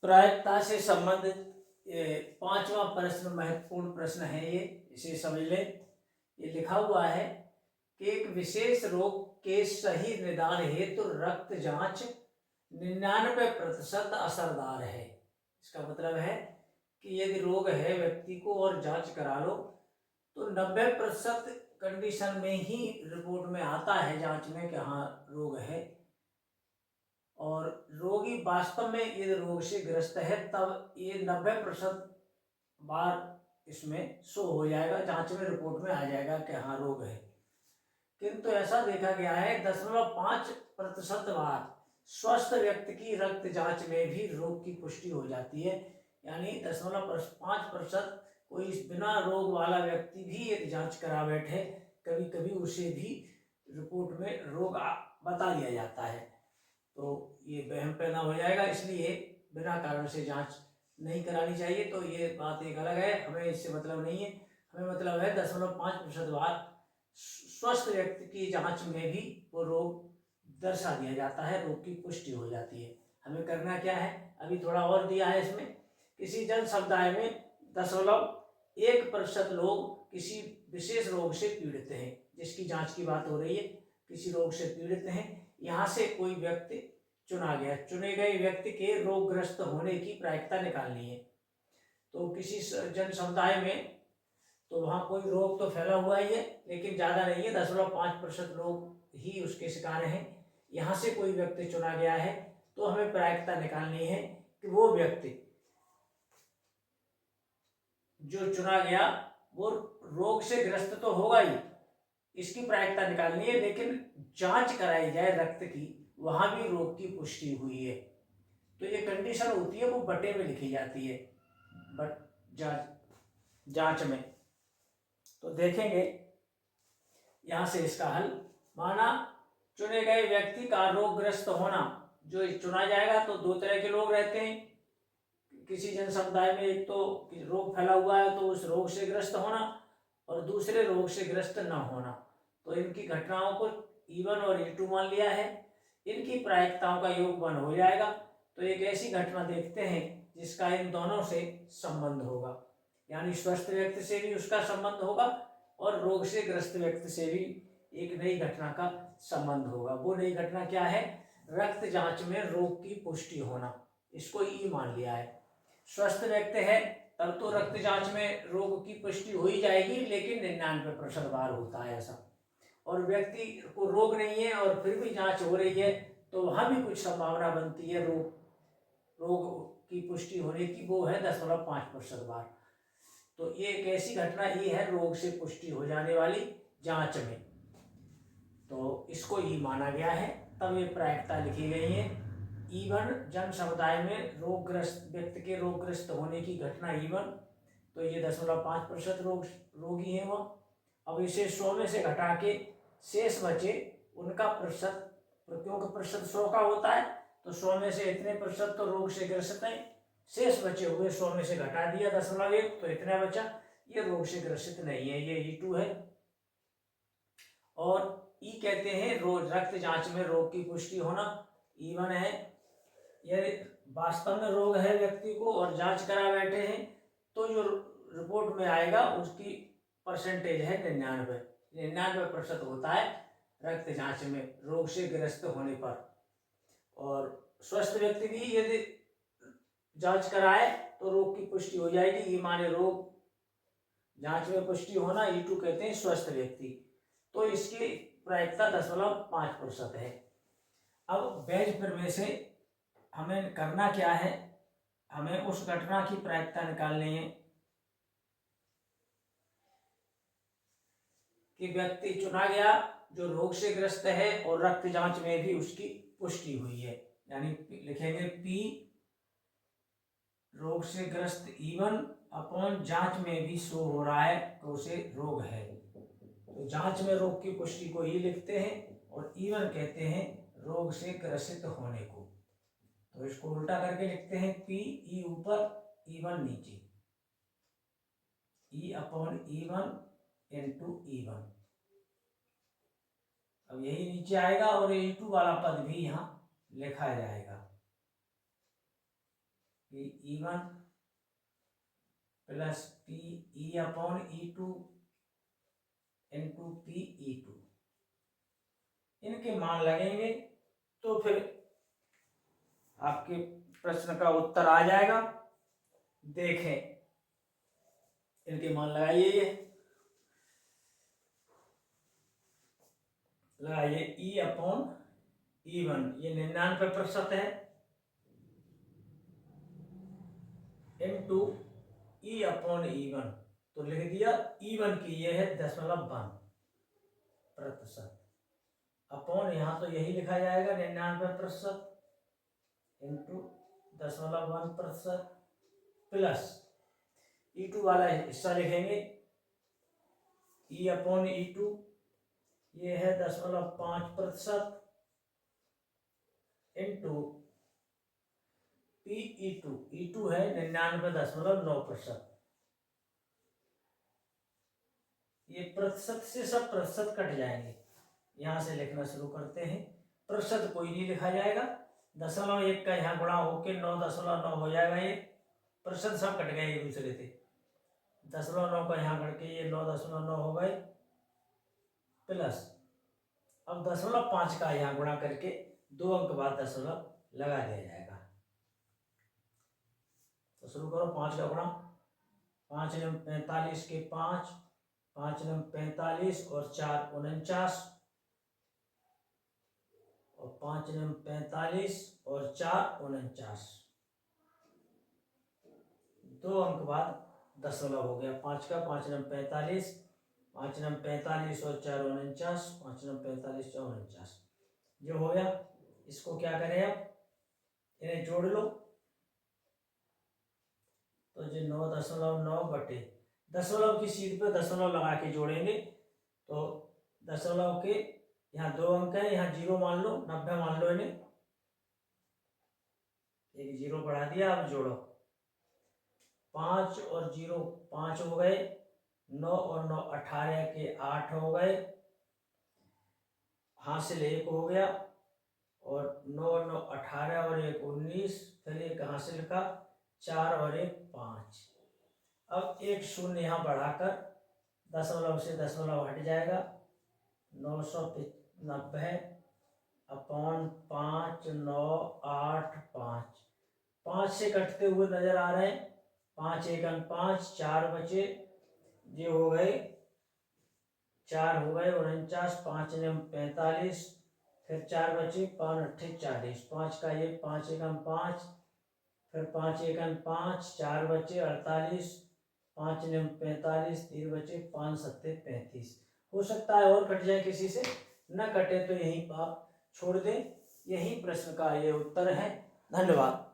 प्रायिकता से संबंधित पांचवा प्रश्न महत्वपूर्ण प्रश्न है। ये इसे समझ लें। ये लिखा हुआ है कि एक विशेष रोग के सही निदान हेतु रक्त जांच 99% असरदार है। इसका मतलब है कि यदि रोग है व्यक्ति को और जांच करा लो तो 90% कंडीशन में ही रिपोर्ट में आता है जांच में कि हाँ रोग है, और रोगी वास्तव में यदि रोग से ग्रस्त है तब ये 90% बार इसमें शो हो जाएगा, जांच में रिपोर्ट में आ जाएगा कि हाँ रोग है। किंतु ऐसा देखा गया है 0.5% बार स्वस्थ व्यक्ति की रक्त जांच में भी रोग की पुष्टि हो जाती है। यानी 0.5% कोई बिना रोग वाला व्यक्ति भी यदि जांच करा बैठे कभी कभी उसे भी रिपोर्ट में रोग बता दिया जाता है, तो ये वहम पैदा हो जाएगा। इसलिए बिना कारण से जांच नहीं करानी चाहिए। तो ये बात एक अलग है, हमें इससे मतलब नहीं है। हमें मतलब है 0.5% बार स्वस्थ व्यक्ति की जांच में भी वो रोग दर्शा दिया जाता है, रोग की पुष्टि हो जाती है। हमें करना क्या है, अभी थोड़ा और दिया है इसमें। किसी जन समुदाय में 0.1% लोग किसी विशेष रोग से पीड़ित हैं, जिसकी जांच की बात हो रही है, किसी रोग से पीड़ित हैं। यहाँ से कोई व्यक्ति चुना गया, चुने गए व्यक्ति के रोगग्रस्त होने की प्रायिकता निकालनी है। तो किसी जन समुदाय में तो वहाँ कोई रोग तो फैला हुआ ही है लेकिन ज़्यादा नहीं है, 0.5% लोग ही उसके शिकार हैं। यहाँ से कोई व्यक्ति चुना गया है तो हमें प्रायिकता निकालनी है कि वो व्यक्ति जो चुना गया वो रोग से ग्रस्त तो होगा ही, इसकी प्रायिकता निकालनी है, लेकिन जांच कराई जाए रक्त की, वहां भी रोग की पुष्टि हुई है। तो ये कंडीशन होती है, वो बटे में लिखी जाती है, बट जांच में। तो देखेंगे यहां से इसका हल। माना चुने गए व्यक्ति का रोगग्रस्त होना, जो चुना जाएगा तो दो तरह के लोग रहते हैं किसी जन समुदाय में, एक तो रोग फैला हुआ है तो उस रोग से ग्रस्त होना, और दूसरे रोग से ग्रस्त न होना। तो इनकी घटनाओं को E1 और E2 मान लिया है, इनकी प्रायिकताओं का योग 1 हो जाएगा। तो एक ऐसी घटना देखते हैं जिसका इन दोनों से संबंध होगा, यानी स्वस्थ व्यक्ति से भी उसका संबंध होगा और रोग से ग्रस्त व्यक्ति से भी एक नई घटना का संबंध होगा। वो नई घटना क्या है, रक्त जांच में रोग की पुष्टि होना, इसको E मान लिया है। स्वस्थ व्यक्ति है तब तो रक्त जांच में रोग की पुष्टि हो ही जाएगी, लेकिन 99% बार होता है ऐसा। और व्यक्ति को रोग नहीं है और फिर भी जांच हो रही है तो वहां भी कुछ संभावना बनती है रोग की पुष्टि होने की, वो है 0.5% बार। तो ये एक ऐसी घटना ही है रोग से पुष्टि हो जाने वाली जांच में, तो इसको ही माना गया है। तब ये प्रायिकता लिखी गई है। E1 जन समुदाय में रोगग्रस्त व्यक्ति के रोगग्रस्त होने की घटना E1, तो ये 0.5% रोगी है वो। अब इसे 100 में से घटा के शेष बचे उनका प्रतिशत, क्योंकि प्रतिशत 100 का होता है तो 100 में से इतने प्रतिशत तो रोग से ग्रसित है, शेष बचे हुए 100 में से घटा दिया 0.1 तो इतना बचा, ये रोग से ग्रसित नहीं है, ये E2 है। और ई कहते हैं रोग रक्त जांच में रोग की पुष्टि होना, E1 है। यदि वास्तव में रोग है व्यक्ति को और जांच करा बैठे हैं तो जो रिपोर्ट में आएगा उसकी परसेंटेज है 99% होता है रक्त जांच में रोग से ग्रस्त होने पर। और स्वस्थ व्यक्ति भी यदि जांच कराए तो रोग की पुष्टि हो जाएगी। ये माने रोग जांच में पुष्टि होना, E2 कहते हैं स्वस्थ व्यक्ति। तो इसकी प्रायिकता 0.5% है। अब बैज प्रमेय से हमें करना क्या है, हमें उस घटना की प्रायिकता निकालनी है कि व्यक्ति चुना गया जो रोग से ग्रस्त है और रक्त जांच में भी उसकी पुष्टि हुई है, यानी लिखेंगे P रोग से ग्रस्त E1 अपॉन जांच में भी शो हो रहा है तो उसे रोग है। तो जांच में रोग की पुष्टि को ही लिखते हैं और E1 कहते हैं रोग से ग्रसित होने को। तो इसको उल्टा करके लिखते हैं P E ऊपर E1 नीचे, E upon E1 into E1। अब यही नीचे आएगा और E2 वाला पद भी यहाँ लिखा जाएगा। ये E1 plus PE upon E2 into PE2, इनके मान लगेंगे तो फिर आपके प्रश्न का उत्तर आ जाएगा। देखें, इनके मान लगाइए, ये लगाइए E अपॉन E1, ये 99% है, इंटू E अपॉन E1, तो लिख दिया E1 की ये है 0.1%, अपॉन यहाँ तो यही लिखा जाएगा 99% इंटू 0.1%, प्लस E2 वाला हिस्सा लिखेंगे E अपॉन E2, ये है 0.5% इंटू PE2, E2 है 99.9%। ये प्रतिशत से सब प्रतिशत कट जाएंगे, यहां से लिखना शुरू करते हैं। प्रतिशत कोई नहीं लिखा जाएगा, 0.1 का यहाँ गुणा होके 9.9 हो जाएगा, ये प्रतिशत सब कट गए एक दूसरे से। 0.9 का यहाँ करके ये 9.9 हो गए, प्लस अब 0.5 का यहाँ गुणा करके 2 अंक बाद दशमलव लगा दिया जाएगा। तो शुरू करो, 5 का गुणा, 5 नम 45 के 5, 5 नम 45 और 4 49, और 5 नम 45 और 4 49, 2 अंक बाद दशमलव हो गया। 5 का 5 नम 45, 5 नम 45 और 4 49, 5 नम 45 4 49, जो हो गया। इसको क्या करें, अब इन्हें जोड़ लो, तो जो 9.9 बटे दशमलव की सीध पे दशमलव लगा के जोड़ेंगे, तो दशमलव के यहाँ 2 अंक है, यहाँ 0 मान लो, 90 मान लो, इन्हें एक 0 बढ़ा दिया। अब जोड़ो, 5 और 0 5 हो गए, 9 और 9 18 के 8 हो गए, हासिल 1 हो गया, और 9 और 9 18 और 1 19, फिर एक हासिल का 4 और 1 5। अब एक शून्य यहाँ बढ़ाकर दशमलव से दशमलव हट जाएगा, 990 अपॉन 5 9 8 5, 5 से कटते हुए नजर आ रहे हैं, 5 1 5, 4 बचे, ये हो गए 4 हो गए 49, 5 नम 45, फिर 4 बचे, 5 8 40, 5 का ये 5 1 5, फिर 5 1 5, 4 बचे 48, 5 नम 45, 3 बचे, 5 7 35। हो सकता है और कट जाए, किसी से न कटे तो यहीं आप छोड़ दें। यही प्रश्न का ये उत्तर है। धन्यवाद।